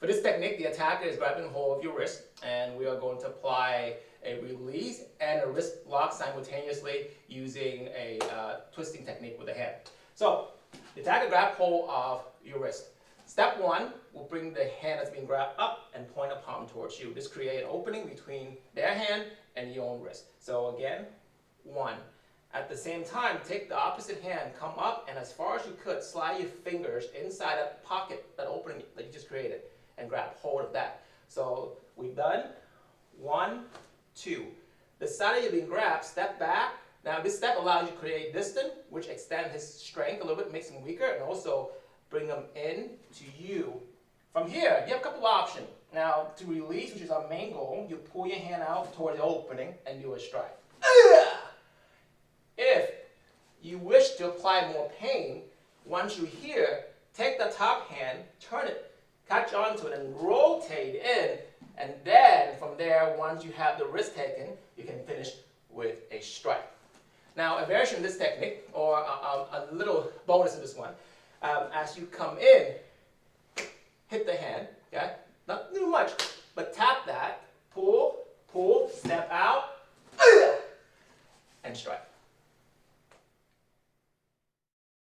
For this technique, the attacker is grabbing hold of your wrist, and we are going to apply a release and a wrist lock simultaneously using a twisting technique with the hand. So, the attacker grab hold of your wrist. Step one will bring the hand that's being grabbed up and point a palm towards you. This creates an opening between their hand and your own wrist. So again, one. At the same time, take the opposite hand, come up, and as far as you could, slide your fingers inside that pocket, that opening that you just created, and grab hold of that. So we've done 1, 2. The side that you're being grabbed, step back. Now this step allows you to create distance, which extends his strength a little bit, makes him weaker, and also bring him in to you. From here, you have a couple of options. Now to release, which is our main goal, you pull your hand out toward the opening and do a strike. If you wish to apply more pain, once you're here, take the top hand, turn it, catch onto it, and rotate in. And then from there, once you have the wrist taken, you can finish with a strike. Now, a variation of this technique, or a little bonus of this one, as you come in, hit the hand, okay? Not too much, but tap that, pull, step out, and strike.